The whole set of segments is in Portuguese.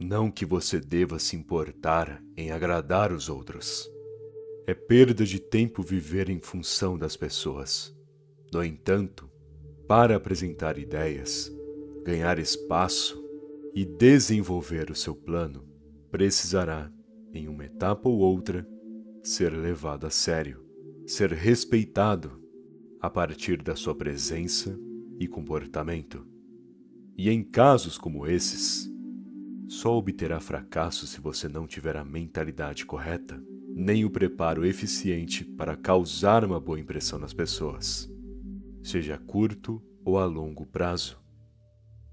Não que você deva se importar em agradar os outros. É perda de tempo viver em função das pessoas. No entanto, para apresentar ideias, ganhar espaço e desenvolver o seu plano, precisará, em uma etapa ou outra, ser levado a sério, ser respeitado a partir da sua presença e comportamento. E em casos como esses, só obterá fracasso se você não tiver a mentalidade correta, nem o preparo eficiente para causar uma boa impressão nas pessoas, seja a curto ou a longo prazo.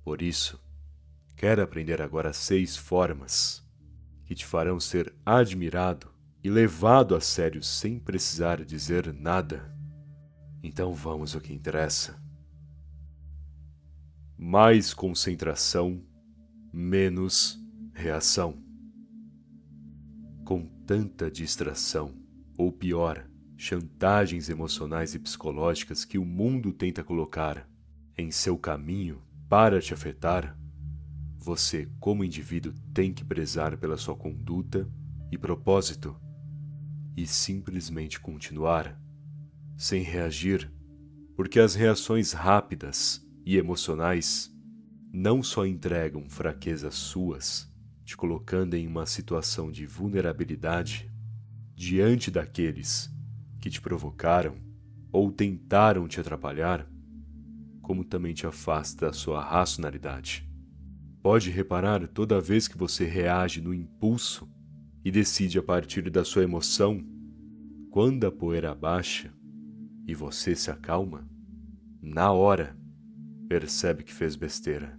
Por isso, quero aprender agora 6 formas que te farão ser admirado e levado a sério sem precisar dizer nada. Então vamos ao que interessa. Mais concentração, menos reação. Com tanta distração, ou pior, chantagens emocionais e psicológicas que o mundo tenta colocar em seu caminho para te afetar, você, como indivíduo, tem que prezar pela sua conduta e propósito e simplesmente continuar, sem reagir, porque as reações rápidas e emocionais não só entregam fraquezas suas, te colocando em uma situação de vulnerabilidade diante daqueles que te provocaram ou tentaram te atrapalhar, como também te afasta da sua racionalidade. Pode reparar toda vez que você reage no impulso e decide a partir da sua emoção, quando a poeira baixa e você se acalma, na hora percebe que fez besteira.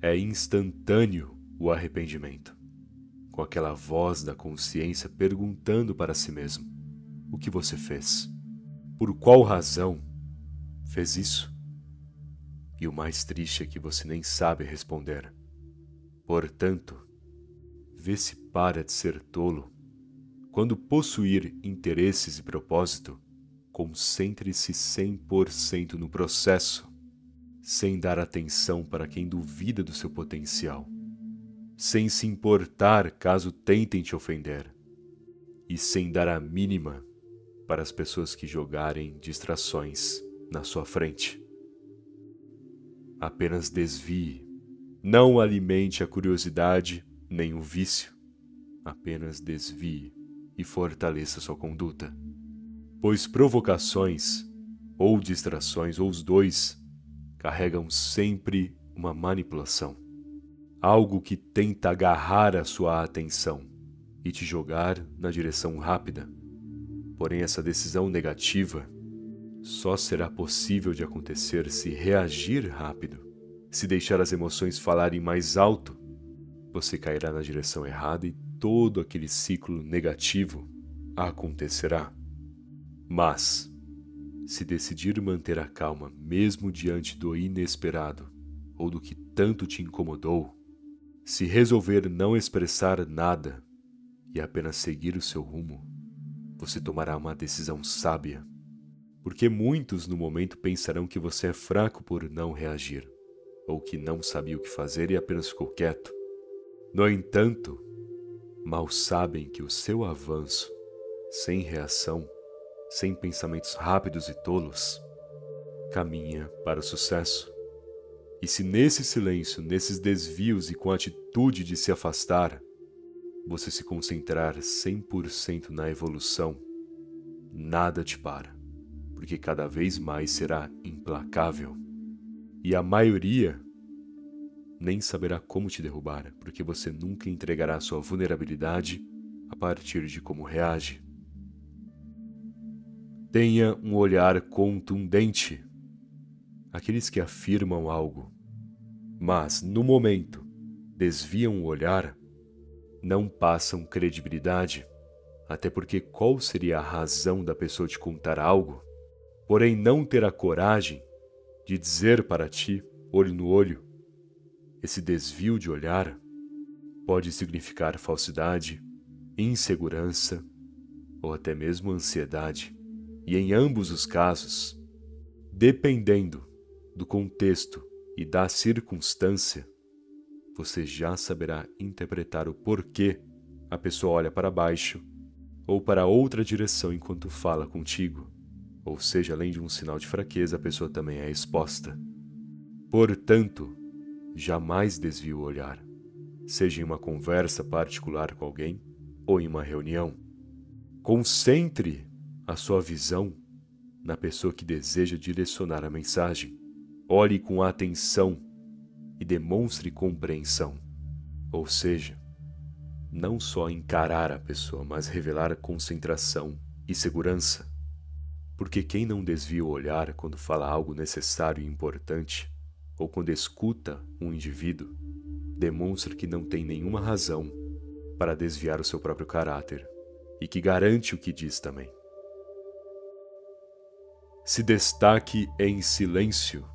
É instantâneo o arrependimento, com aquela voz da consciência perguntando para si mesmo: o que você fez? Por qual razão fez isso? E o mais triste é que você nem sabe responder. Portanto, vê se para de ser tolo. Quando possuir interesses e propósito, concentre-se 100% no processo, sem dar atenção para quem duvida do seu potencial, sem se importar caso tentem te ofender, e sem dar a mínima para as pessoas que jogarem distrações na sua frente. Apenas desvie, não alimente a curiosidade nem o vício, apenas desvie e fortaleça sua conduta, pois provocações ou distrações, ou os dois, carregam sempre uma manipulação, algo que tenta agarrar a sua atenção e te jogar na direção rápida. Porém, essa decisão negativa só será possível de acontecer se reagir rápido. Se deixar as emoções falarem mais alto, você cairá na direção errada e todo aquele ciclo negativo acontecerá. Mas, se decidir manter a calma mesmo diante do inesperado ou do que tanto te incomodou, se resolver não expressar nada e apenas seguir o seu rumo, você tomará uma decisão sábia. Porque muitos no momento pensarão que você é fraco por não reagir, ou que não sabia o que fazer e apenas ficou quieto. No entanto, mal sabem que o seu avanço, sem reação, sem pensamentos rápidos e tolos, caminha para o sucesso. E se nesse silêncio, nesses desvios e com a atitude de se afastar, você se concentrar 100% na evolução, nada te para, porque cada vez mais será implacável. E a maioria nem saberá como te derrubar, porque você nunca entregará sua vulnerabilidade a partir de como reage. Tenha um olhar contundente. Aqueles que afirmam algo, mas, no momento, desviam o olhar, não passam credibilidade, até porque qual seria a razão da pessoa te contar algo, porém não ter a coragem de dizer para ti, olho no olho? Esse desvio de olhar pode significar falsidade, insegurança ou até mesmo ansiedade. E em ambos os casos, dependendo do contexto e da circunstância, você já saberá interpretar o porquê a pessoa olha para baixo ou para outra direção enquanto fala contigo. Ou seja, além de um sinal de fraqueza, a pessoa também é exposta. Portanto, jamais desvie o olhar, seja em uma conversa particular com alguém ou em uma reunião. Concentre a sua visão na pessoa que deseja direcionar a mensagem. Olhe com atenção e demonstre compreensão. Ou seja, não só encarar a pessoa, mas revelar concentração e segurança. Porque quem não desvia o olhar quando fala algo necessário e importante, ou quando escuta um indivíduo, demonstra que não tem nenhuma razão para desviar o seu próprio caráter e que garante o que diz também. Se destaque em silêncio.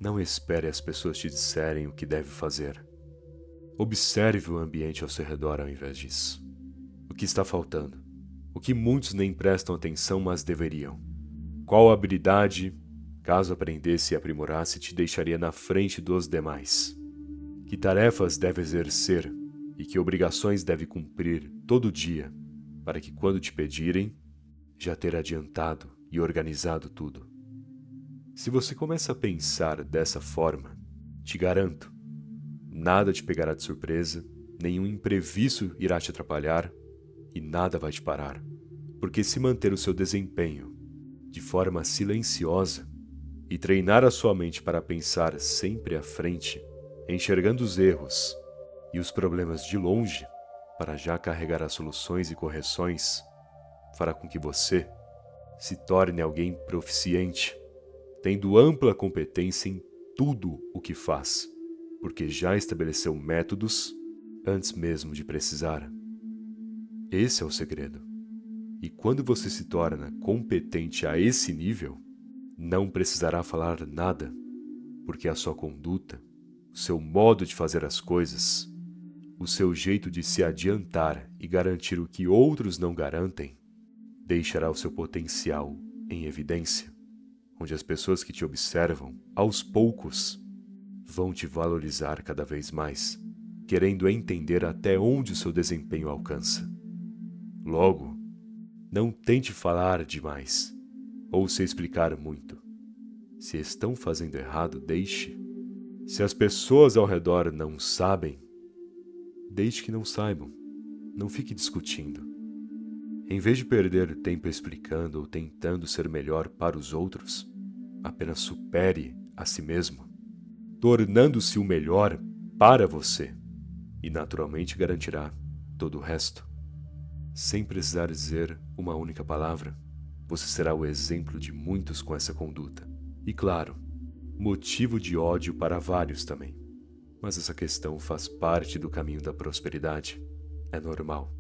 Não espere as pessoas te disserem o que deve fazer. Observe o ambiente ao seu redor ao invés disso. O que está faltando? O que muitos nem prestam atenção, mas deveriam? Qual habilidade, caso aprendesse e aprimorasse, te deixaria na frente dos demais? Que tarefas deve exercer e que obrigações deve cumprir todo dia, para que quando te pedirem, já ter adiantado e organizado tudo? Se você começa a pensar dessa forma, te garanto, nada te pegará de surpresa, nenhum imprevisto irá te atrapalhar e nada vai te parar. Porque se manter o seu desempenho de forma silenciosa e treinar a sua mente para pensar sempre à frente, enxergando os erros e os problemas de longe, para já carregar as soluções e correções, fará com que você se torne alguém proficiente, tendo ampla competência em tudo o que faz, porque já estabeleceu métodos antes mesmo de precisar. Esse é o segredo. E quando você se torna competente a esse nível, não precisará falar nada, porque a sua conduta, o seu modo de fazer as coisas, o seu jeito de se adiantar e garantir o que outros não garantem, deixará o seu potencial em evidência, onde as pessoas que te observam, aos poucos, vão te valorizar cada vez mais, querendo entender até onde o seu desempenho alcança. Logo, não tente falar demais ou se explicar muito. Se estão fazendo errado, deixe. Se as pessoas ao redor não sabem, deixe que não saibam. Não fique discutindo. Em vez de perder tempo explicando ou tentando ser melhor para os outros, apenas supere a si mesmo, tornando-se o melhor para você e naturalmente garantirá todo o resto. Sem precisar dizer uma única palavra, você será o exemplo de muitos com essa conduta. E claro, motivo de ódio para vários também. Mas essa questão faz parte do caminho da prosperidade. É normal.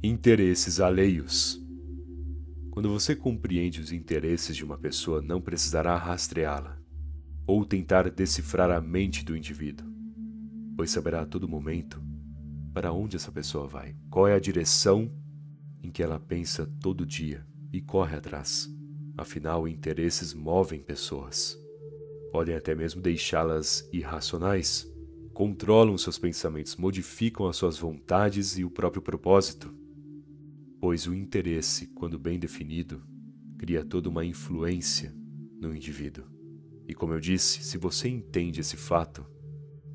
Interesses alheios. Quando você compreende os interesses de uma pessoa, não precisará rastreá-la ou tentar decifrar a mente do indivíduo, pois saberá a todo momento para onde essa pessoa vai, qual é a direção em que ela pensa todo dia e corre atrás. Afinal, interesses movem pessoas. Podem até mesmo deixá-las irracionais. Controlam seus pensamentos, modificam as suas vontades e o próprio propósito. Pois o interesse, quando bem definido, cria toda uma influência no indivíduo. E como eu disse, se você entende esse fato,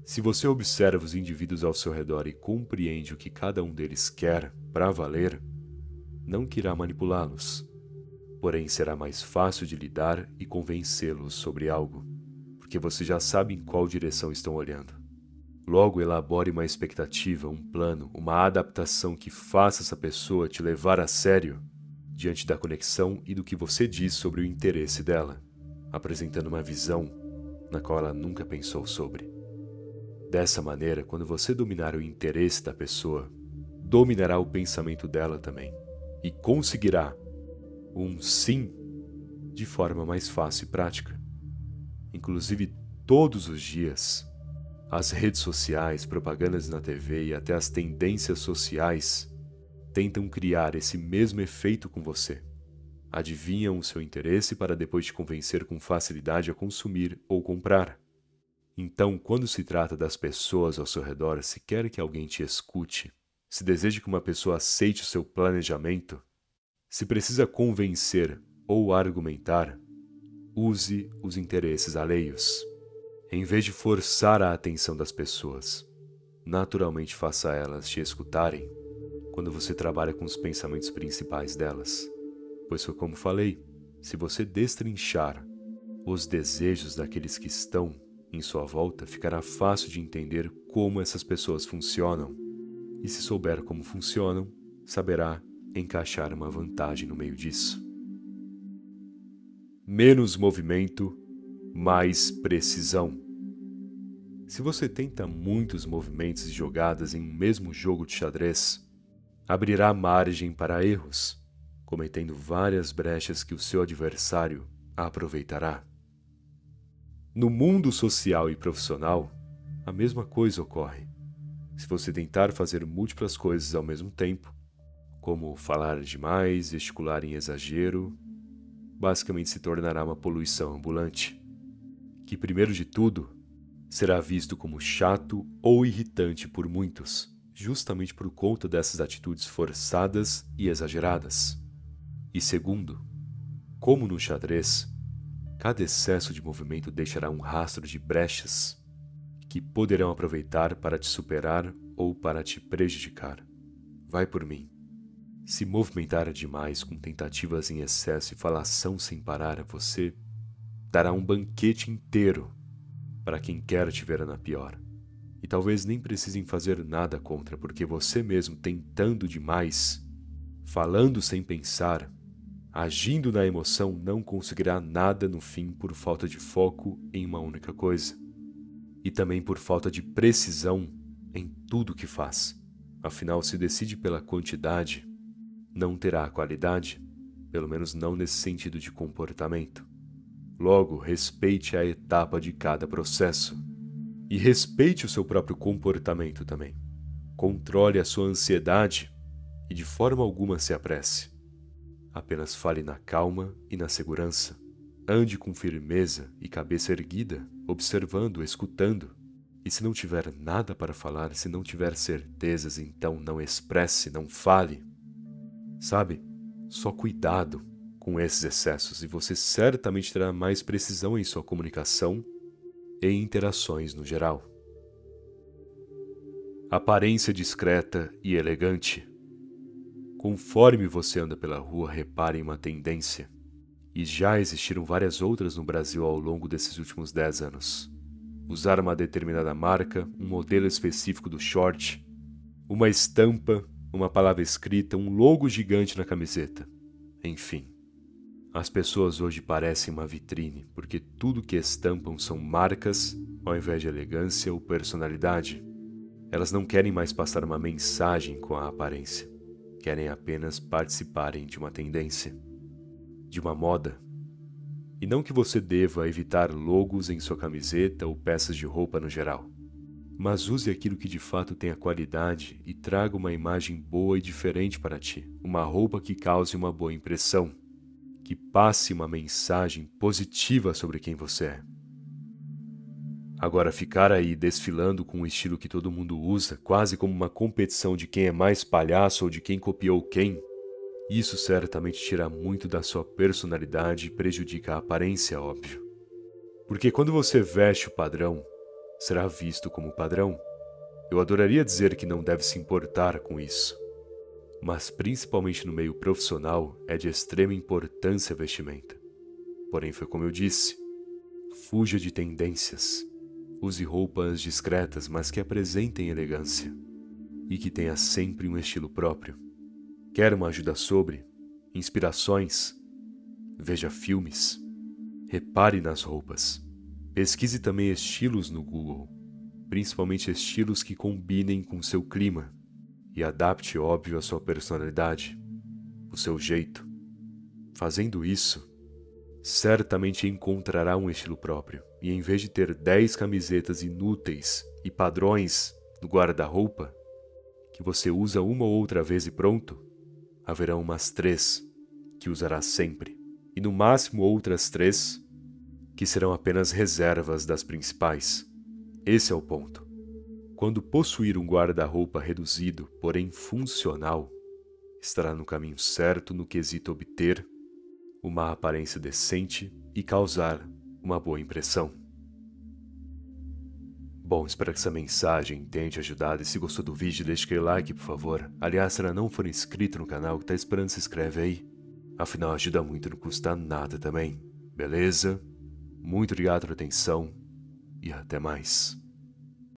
se você observa os indivíduos ao seu redor e compreende o que cada um deles quer para valer, não querá manipulá-los, porém será mais fácil de lidar e convencê-los sobre algo, porque você já sabe em qual direção estão olhando. Logo, elabore uma expectativa, um plano, uma adaptação que faça essa pessoa te levar a sério diante da conexão e do que você diz sobre o interesse dela, apresentando uma visão na qual ela nunca pensou sobre. Dessa maneira, quando você dominar o interesse da pessoa, dominará o pensamento dela também e conseguirá um sim de forma mais fácil e prática. Inclusive, todos os dias, as redes sociais, propagandas na TV e até as tendências sociais tentam criar esse mesmo efeito com você. Adivinham o seu interesse para depois te convencer com facilidade a consumir ou comprar. Então, quando se trata das pessoas ao seu redor, se quer que alguém te escute, se deseja que uma pessoa aceite o seu planejamento, se precisa convencer ou argumentar, use os interesses alheios. Em vez de forçar a atenção das pessoas, naturalmente faça elas te escutarem quando você trabalha com os pensamentos principais delas. Pois foi como falei, se você destrinchar os desejos daqueles que estão em sua volta, ficará fácil de entender como essas pessoas funcionam. E se souber como funcionam, saberá encaixar uma vantagem no meio disso. Menos movimento, mais precisão. Se você tenta muitos movimentos e jogadas em um mesmo jogo de xadrez, abrirá margem para erros, cometendo várias brechas que o seu adversário aproveitará. No mundo social e profissional, a mesma coisa ocorre. Se você tentar fazer múltiplas coisas ao mesmo tempo, como falar demais, gesticular em exagero, basicamente se tornará uma poluição ambulante, que, primeiro de tudo, será visto como chato ou irritante por muitos, justamente por conta dessas atitudes forçadas e exageradas. E segundo, como no xadrez, cada excesso de movimento deixará um rastro de brechas que poderão aproveitar para te superar ou para te prejudicar. Vai por mim. Se movimentar demais com tentativas em excesso e falação sem parar, você dará um banquete inteiro para quem quer te ver na pior. E talvez nem precisem fazer nada contra, porque você mesmo tentando demais, falando sem pensar, agindo na emoção, não conseguirá nada no fim por falta de foco em uma única coisa. E também por falta de precisão em tudo que faz. Afinal, se decide pela quantidade, não terá qualidade, pelo menos não nesse sentido de comportamento. Logo, respeite a etapa de cada processo. E respeite o seu próprio comportamento também. Controle a sua ansiedade e de forma alguma se apresse. Apenas fale na calma e na segurança. Ande com firmeza e cabeça erguida, observando, escutando. E se não tiver nada para falar, se não tiver certezas, então não expresse, não fale. Sabe, só cuidado com esses excessos e você certamente terá mais precisão em sua comunicação e interações no geral. Aparência discreta e elegante. Conforme você anda pela rua, repare em uma tendência, e já existiram várias outras no Brasil ao longo desses últimos 10 anos. Usar uma determinada marca, um modelo específico do short, uma estampa, uma palavra escrita, um logo gigante na camiseta. Enfim, as pessoas hoje parecem uma vitrine, porque tudo que estampam são marcas, ao invés de elegância ou personalidade. Elas não querem mais passar uma mensagem com a aparência. Querem apenas participarem de uma tendência, de uma moda. E não que você deva evitar logos em sua camiseta ou peças de roupa no geral, mas use aquilo que de fato tenha qualidade e traga uma imagem boa e diferente para ti, uma roupa que cause uma boa impressão, que passe uma mensagem positiva sobre quem você é. Agora, ficar aí desfilando com um estilo que todo mundo usa, quase como uma competição de quem é mais palhaço ou de quem copiou quem, isso certamente tira muito da sua personalidade e prejudica a aparência, óbvio. Porque quando você veste o padrão, será visto como padrão. Eu adoraria dizer que não deve se importar com isso, mas principalmente no meio profissional é de extrema importância a vestimenta. Porém, foi como eu disse, fuja de tendências. Use roupas discretas, mas que apresentem elegância e que tenha sempre um estilo próprio. Quer uma ajuda sobre inspirações? Veja filmes. Repare nas roupas. Pesquise também estilos no Google, principalmente estilos que combinem com seu clima e adapte, óbvio, a sua personalidade, o seu jeito. Fazendo isso, certamente encontrará um estilo próprio, e em vez de ter 10 camisetas inúteis e padrões no guarda-roupa, que você usa uma ou outra vez e pronto, haverá umas 3 que usará sempre, e no máximo outras 3 que serão apenas reservas das principais. Esse é o ponto. Quando possuir um guarda-roupa reduzido, porém funcional, estará no caminho certo no quesito obter uma aparência decente e causar uma boa impressão. Bom, espero que essa mensagem tenha te ajudado, e se gostou do vídeo, deixa aquele like, por favor. Aliás, se ainda não for inscrito no canal, que tá esperando, se inscreve aí. Afinal, ajuda muito, não custa nada também. Beleza? Muito obrigado pela atenção e até mais.